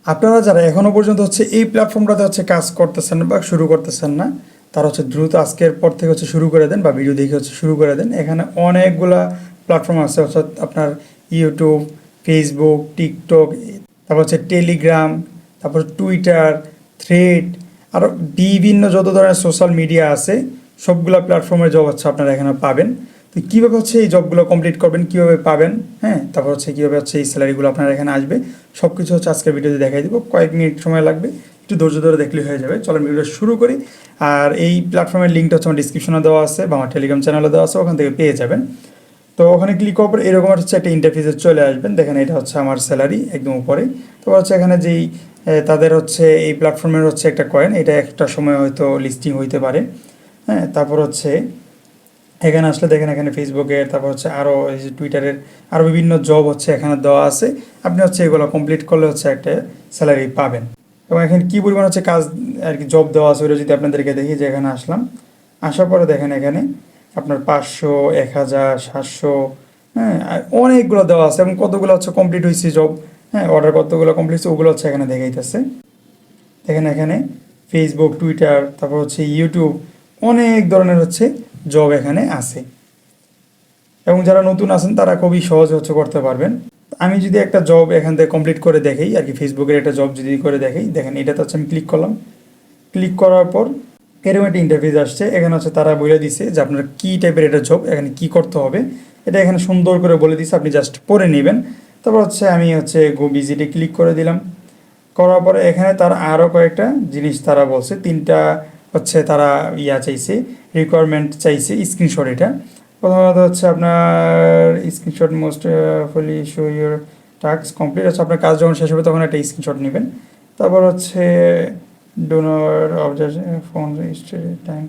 আপনারা যারা এখনো পর্যন্ত এই প্ল্যাটফর্মটাতে কাজ করতেছেন বা শুরু করতেছেন না, তারা দ্রুত আজকের পর থেকে শুরু করে দেন বা ভিডিও দেখে শুরু করে দেন। এখানে অনেকগুলা প্ল্যাটফর্ম আছে, অর্থাৎ আপনার ইউটিউব, ফেসবুক, টিকটক, তারপর টেলিগ্রাম, তারপর টুইটার, থ্রেড, আরও বিভিন্ন যত ধরনের সোশ্যাল মিডিয়া আছে সবগুলা প্ল্যাটফর্মের জব আপনারা এখানে পাবেন। তো কীভাবে এই জবগুলো কমপ্লিট করবেন, কীভাবে পাবেন, হ্যাঁ, তারপর কীভাবে এই স্যালারিগুলো আপনার এখানে আসবে, সব কিছু আজকের ভিডিওতে দেখাই দেবো। কয়েক মিনিট সময় লাগবে, একটু ধৈর্য ধরে দেখলে হয়ে যাবে। চলেন ভিডিওটা শুরু করি। আর এই প্ল্যাটফর্মের লিঙ্কটা আমার ডিসক্রিপশনে দেওয়া আছে বা আমার টেলিগ্রাম চ্যানেলে দেওয়া আছে, ওখান থেকে পেয়ে যাবেন। তো ওখানে ক্লিক করার পর এরকম একটা ইন্টারফেসে চলে আসবেন। দেখেন এটা আমার স্যালারি একদম উপরে। তো এখানে যেই তাদের এই প্ল্যাটফর্মের একটা কয়েন, এটা একটা সময় হয়তো লিস্টিং হইতে পারে, হ্যাঁ। তারপর এখানে আসলে দেখেন এখানে ফেসবুকের, তারপর আরও এই যে টুইটারের আরও বিভিন্ন জব এখানে দেওয়া আছে। আপনি এগুলো কমপ্লিট করলে একটা স্যালারি পাবেন। এবং এখানে কী পরিমাণ কাজ আর কি জব দেওয়া আছে ওটা যদি আপনাদেরকে দেখি, যে এখানে আসলাম, আসার পরে দেখেন এখানে আপনার 500, 1000, 700, হ্যাঁ, অনেকগুলো দেওয়া আছে। এবং কতগুলো কমপ্লিট হয়েছে জব, হ্যাঁ, অর্ডার কতগুলো কমপ্লিট হয়েছে ওগুলো এখানে দেখাইতেছে। দেখেন এখানে ফেসবুক, টুইটার, তারপর ইউটিউব, অনেক ধরনের জব এখানে আছে। এবং যারা নতুন আছেন তারা খুবই সহজে করতে পারবেন। আমি যদি একটা জব এখান থেকে কমপ্লিট করে দেখাই আর কি, ফেসবুকের একটা জব যদি করে দেখাই, দেখেন এটাতে আমি ক্লিক করলাম। ক্লিক করার পর এরকম একটা ইন্টারফেস আসছে। এখানে তারা বলে দিছে যে আপনার কী টাইপের এটা জব, এখানে কি করতে হবে, এটা এখানে সুন্দর করে বলে দিছে, আপনি জাস্ট পড়ে নেবেন। তারপর আমি গো ভিজিটে ক্লিক করে দিলাম। করার পরে এখানে তারা আরও কয়েকটা জিনিস তারা বলছে, 3টা তারা চাইছে, রিকোয়ারমেন্ট চাইছে, স্ক্রিনশট। এটা প্রথমত আপনার screenshot most fully show your task complete. আপনার কাজ যখন শেষ হবে তখন একটা স্ক্রিনশট নেবেন। তারপর ডোনার অবজারভেশন ফোন টাইম,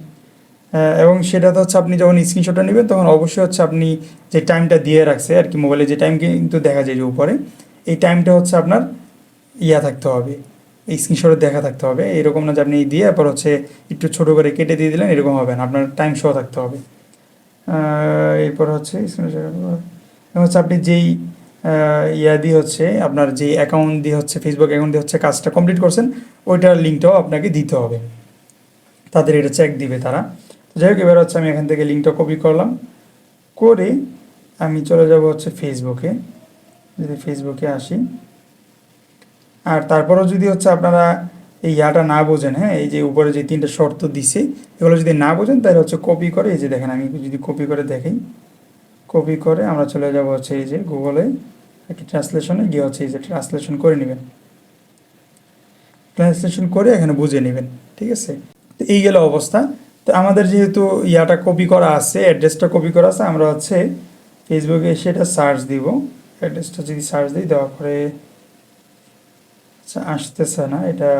এবং সেটা তো আপনি যখন স্ক্রিনশটটা নেবেন তখন অবশ্যই আপনি যে টাইমটা দিয়ে রাখছে আর কি, মোবাইলে যে টাইম কিন্তু দেখা যায় যে উপরে, এই টাইমটা আপনার থাকতে হবে, এই স্ক্রিনশটে দেখা থাকতে হবে। এরকম না যে আপনি দিয়ে তারপর একটু ছোটো করে কেটে দিয়ে দিলেন, এরকম হবে না, আপনার টাইম শো থাকতে হবে। এরপর স্ক্রিনশট আপনি যেই দিয়ে আপনার যে অ্যাকাউন্ট দিয়ে ফেসবুক অ্যাকাউন্ট দিয়ে কাজটা কমপ্লিট করছেন, ওইটার লিঙ্কটাও আপনাকে দিতে হবে, তাদের এটা চেক দিবে তারা। তো যাই হোক, এবার আমি এখান থেকে লিঙ্কটা কপি করলাম, করে আমি চলে যাব ফেসবুকে। যদি ফেসবুকে আসি, আর তারপরেও যদি আপনারা এই না বোঝেন, হ্যাঁ, এই যে উপরে যে 3টে শর্ত দিছে এগুলো যদি না বোঝেন তাহলে কপি করে, এই যে দেখেন আমি যদি কপি করে দেখাই, কপি করে আমরা চলে যাব এই যে গুগলে একটি ট্রান্সলেশনে গিয়ে এই যে ট্রান্সলেশন করে নেবেন। ট্রান্সলেশন করে এখানে বুঝে নেবেন, ঠিক আছে। তো এই গেল অবস্থা। তো আমাদের যেহেতু কপি করা আছে, অ্যাড্রেসটা কপি করা আছে, আমরা ফেসবুকে এসে এটা সার্চ দিব। অ্যাড্রেসটা যদি সার্চ দিই, দেওয়ার পরে আসতেছে না এটা,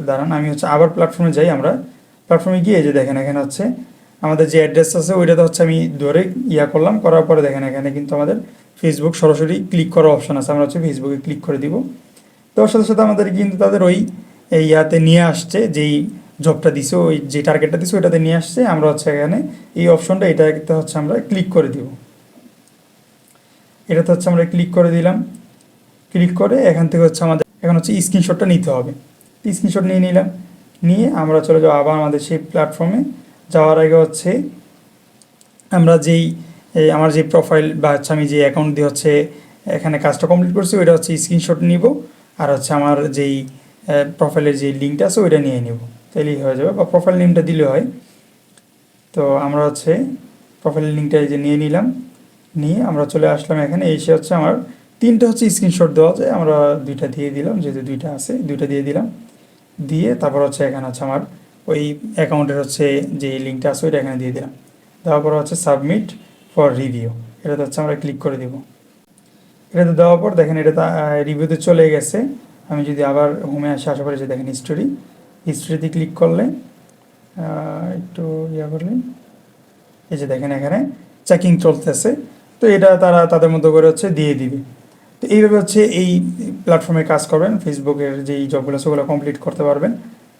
দাঁড়ান আমি আবার প্ল্যাটফর্মে যাই। আমরা প্ল্যাটফর্মে গিয়ে যে দেখেন এখানে আমাদের যে অ্যাড্রেস আছে ওইটাতে আমি ধরে করলাম, করার পরে দেখেন এখানে কিন্তু আমাদের ফেসবুক সরাসরি ক্লিক করার অপশান আছে। আমরা ফেসবুকে ক্লিক করে দিব। তার সাথে সাথে আমাদের কিন্তু তাদের ওই নিয়ে আসছে, যেই জবটা দিছে, ওই যে টার্গেটটা দিছে ওইটাতে নিয়ে আসছে। আমরা এখানে এই অপশনটা, এটাতে আমরা ক্লিক করে দিব। এটাতে আমরা ক্লিক করে দিলাম। ক্লিক করে এখান থেকে আমাদের এখন স্ক্রিনশটটা নিতে হবে। স্ক্রিনশট নিয়ে নিলাম, নিয়ে আমরা চলে যাবো আবার আমাদের সেই প্ল্যাটফর্মে। যাওয়ার আগে আমরা যেই আমার যে প্রোফাইল বা আমি যে অ্যাকাউন্ট দিয়ে এখানে কাজটা কমপ্লিট করছি ওইটা স্ক্রিনশট নিব, আর আমার যেই প্রোফাইলের যে লিঙ্কটা আছে ওইটা নিয়ে নিব, তাহলেই হয়ে যাবে, বা প্রোফাইল নেমটা দিলে হয়। তো আমরা প্রোফাইলের লিঙ্কটা এই যে নিয়ে নিলাম, নিয়ে আমরা চলে আসলাম এখানে। এসে আমার 3টা স্ক্রিনশট দেওয়া যায়, আমরা 2টা দিয়ে দিলাম, যেহেতু 2টা আছে 2টা দিয়ে দিলাম। দিয়ে তারপর এখানে আমার ওই অ্যাকাউন্টের যে লিঙ্কটা আছে ওইটা এখানে দিয়ে দিলাম। দেওয়ার পর সাবমিট ফর রিভিউ, এটাতে আমরা ক্লিক করে দেব। এটাতে দেওয়ার পর দেখেন এটা রিভিউতে চলে গেছে। আমি যদি আবার হোমে আসি, আশা করি যে দেখেন হিস্ট্রিতে ক্লিক করলে একটু করলে এই যে দেখেন এখানে চেকিং চলতেছে। তো এটা তারা তাদের মতো করে দিয়ে দিবে। তো এইভাবে এই প্ল্যাটফর্মে কাজ করবেন, ফেসবুকের যেই জবগুলো সেগুলো কমপ্লিট করতে পারবেন।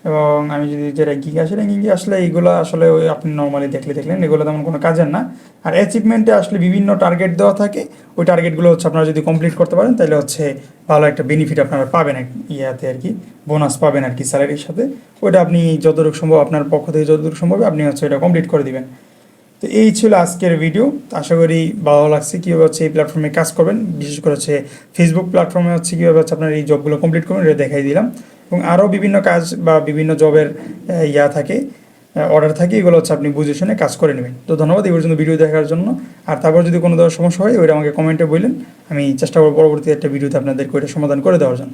এবং আমি যদি যে র্যাঙ্কিংয়ে আসি, র্যাঙ্কিংয়ে আসলে এইগুলো আসলে ওই আপনি নর্মালি দেখলেন এগুলো তেমন কোনো কাজের না। আর অ্যাচিভমেন্টে আসলে বিভিন্ন টার্গেট দেওয়া থাকে, ওই টার্গেটগুলো হচ্ছে আপনারা যদি কমপ্লিট করতে পারেন তাহলে হচ্ছে ভালো একটা বেনিফিট আপনারা পাবেন ইয়াতে আর কি, বোনাস পাবেন আর কি স্যালারির সাথে। ওইটা আপনি যতটুকু সম্ভব আপনার পক্ষ থেকে যতটুকু সম্ভব আপনি হচ্ছে এটা কমপ্লিট করে দিবেন। তো এই ছিল আজকের ভিডিও। আশা করি ভালো লাগছে কীভাবে হচ্ছে এই প্ল্যাটফর্মে কাজ করবেন, বিশেষ করে হচ্ছে ফেসবুক প্ল্যাটফর্মে হচ্ছে কীভাবে হচ্ছে আপনার এই জবগুলো কমপ্লিট করবেন এটা দেখাই দিলাম। এবং আরও বিভিন্ন কাজ বা বিভিন্ন জবের ইয়া থাকে, অর্ডার থাকে, এগুলো হচ্ছে আপনি বুঝে শুনে কাজ করে নেবেন। তো ধন্যবাদ এই পর্যন্ত ভিডিও দেখার জন্য। আর তারপর যদি কোনো ধরনের সমস্যা হয় ওইটা আমাকে কমেন্টে বললেন, আমি চেষ্টা করব পরবর্তী একটা ভিডিওতে আপনাদেরকে ওইটা সমাধান করে দেওয়ার জন্য।